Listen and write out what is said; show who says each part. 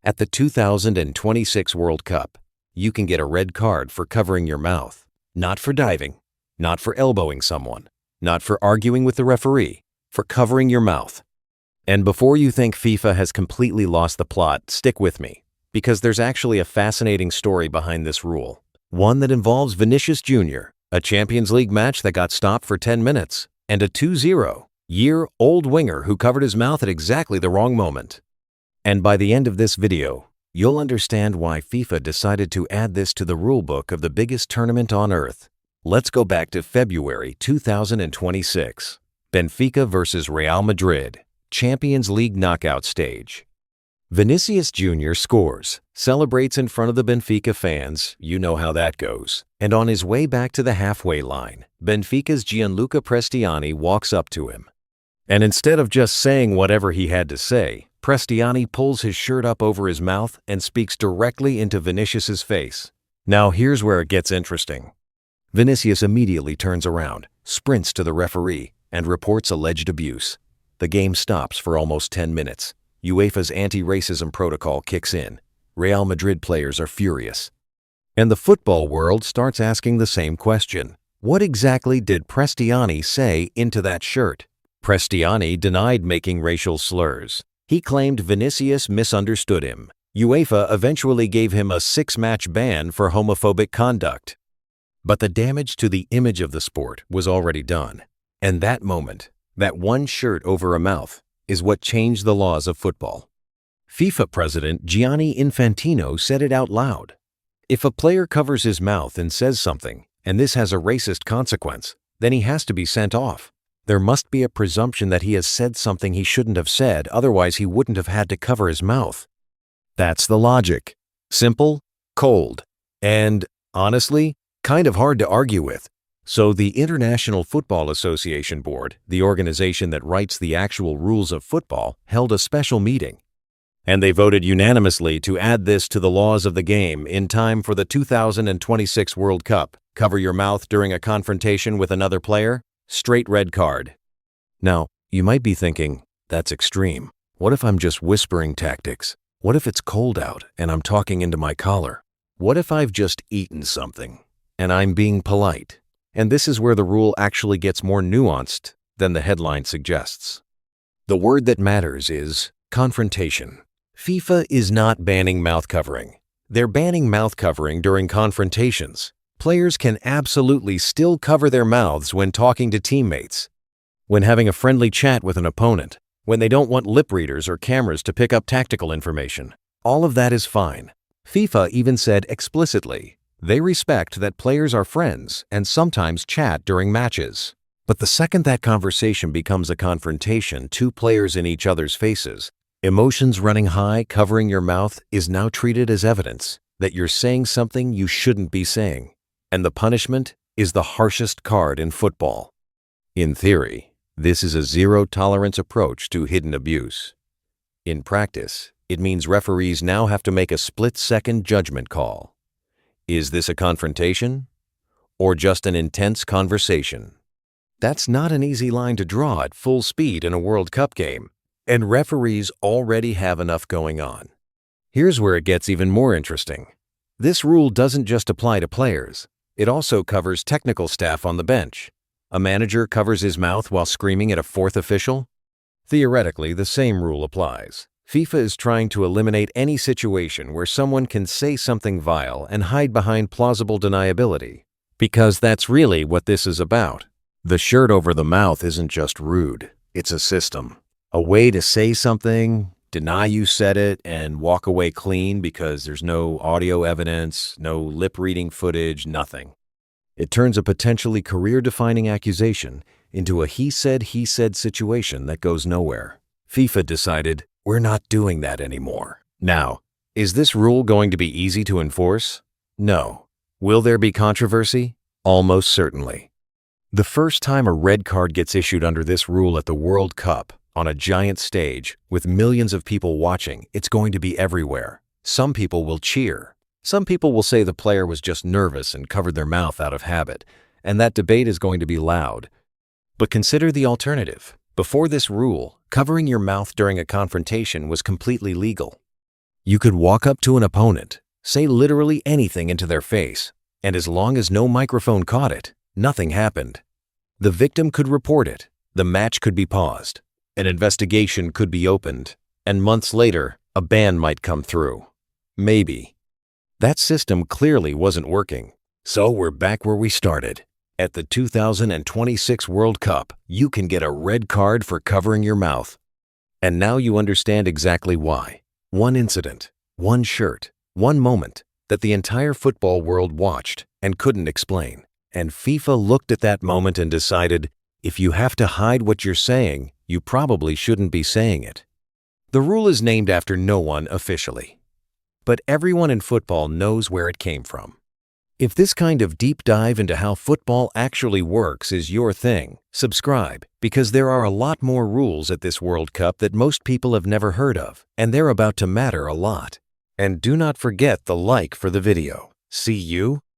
Speaker 1: At the 2026 World Cup, you can get a red card for covering your mouth. Not for diving, not for elbowing someone, not for arguing with the referee, for covering your mouth. And before you think FIFA has completely lost the plot, stick with me, because there's actually a fascinating story behind this rule. One that involves Vinicius Jr., a Champions League match that got stopped for 10 minutes, and a 2-0-year-old winger who covered his mouth at exactly the wrong moment. And by the end of this video, you'll understand why FIFA decided to add this to the rulebook of the biggest tournament on earth. Let's go back to February 2026. Benfica versus Real Madrid, Champions League knockout stage. Vinicius Jr. scores, celebrates in front of the Benfica fans, you know how that goes, and on his way back to the halfway line, Benfica's Gianluca Prestiani walks up to him. And instead of just saying whatever he had to say, Prestiani pulls his shirt up over his mouth and speaks directly into Vinicius's face. Now here's where it gets interesting. Vinicius immediately turns around, sprints to the referee, and reports alleged abuse. The game stops for almost 10 minutes. UEFA's anti-racism protocol kicks in. Real Madrid players are furious. And the football world starts asking the same question. What exactly did Prestiani say into that shirt? Prestiani denied making racial slurs. He claimed Vinicius misunderstood him. UEFA eventually gave him a 6-match ban for homophobic conduct. But the damage to the image of the sport was already done. And that moment, that one shirt over a mouth, is what changed the laws of football. FIFA president Gianni Infantino said it out loud. If a player covers his mouth and says something, and this has a racist consequence, then he has to be sent off. There must be a presumption that he has said something he shouldn't have said, otherwise he wouldn't have had to cover his mouth. That's the logic. Simple, cold, and, honestly, kind of hard to argue with. So the International Football Association Board, the organization that writes the actual rules of football, held a special meeting. And they voted unanimously to add this to the laws of the game in time for the 2026 World Cup. Cover your mouth during a confrontation with another player? Straight red card. Now, you might be thinking, that's extreme. What if I'm just whispering tactics? What if it's cold out and I'm talking into my collar? What if I've just eaten something and I'm being polite? And this is where the rule actually gets more nuanced than the headline suggests. The word that matters is confrontation. FIFA is not banning mouth covering. They're banning mouth covering during confrontations. Players can absolutely still cover their mouths when talking to teammates, when having a friendly chat with an opponent, when they don't want lip readers or cameras to pick up tactical information. All of that is fine. FIFA even said explicitly, they respect that players are friends and sometimes chat during matches. But the second that conversation becomes a confrontation, two players in each other's faces, emotions running high, covering your mouth is now treated as evidence that you're saying something you shouldn't be saying. And the punishment is the harshest card in football. In theory, this is a zero-tolerance approach to hidden abuse. In practice, it means referees now have to make a split-second judgment call. Is this a confrontation or just an intense conversation? That's not an easy line to draw at full speed in a World Cup game, and referees already have enough going on. Here's where it gets even more interesting. This rule doesn't just apply to players. It also covers technical staff on the bench. A manager covers his mouth while screaming at a fourth official? Theoretically, the same rule applies. FIFA is trying to eliminate any situation where someone can say something vile and hide behind plausible deniability. Because that's really what this is about. The shirt over the mouth isn't just rude. It's a system. A way to say something, deny you said it, and walk away clean because there's no audio evidence, no lip-reading footage, nothing. It turns a potentially career-defining accusation into a he-said situation that goes nowhere. FIFA decided, we're not doing that anymore. Now, is this rule going to be easy to enforce? No. Will there be controversy? Almost certainly. The first time a red card gets issued under this rule at the World Cup, on a giant stage, with millions of people watching, it's going to be everywhere. Some people will cheer. Some people will say the player was just nervous and covered their mouth out of habit, and that debate is going to be loud. But consider the alternative. Before this rule, covering your mouth during a confrontation was completely legal. You could walk up to an opponent, say literally anything into their face, and as long as no microphone caught it, nothing happened. The victim could report it, the match could be paused, an investigation could be opened, and months later, a ban might come through. Maybe. That system clearly wasn't working. So we're back where we started. At the 2026 World Cup, you can get a red card for covering your mouth. And now you understand exactly why. One incident, one shirt, one moment that the entire football world watched and couldn't explain. And FIFA looked at that moment and decided, if you have to hide what you're saying, you probably shouldn't be saying it. The rule is named after no one officially, but everyone in football knows where it came from. If this kind of deep dive into how football actually works is your thing, subscribe, because there are a lot more rules at this World Cup that most people have never heard of, and they're about to matter a lot. And do not forget the like for the video. See you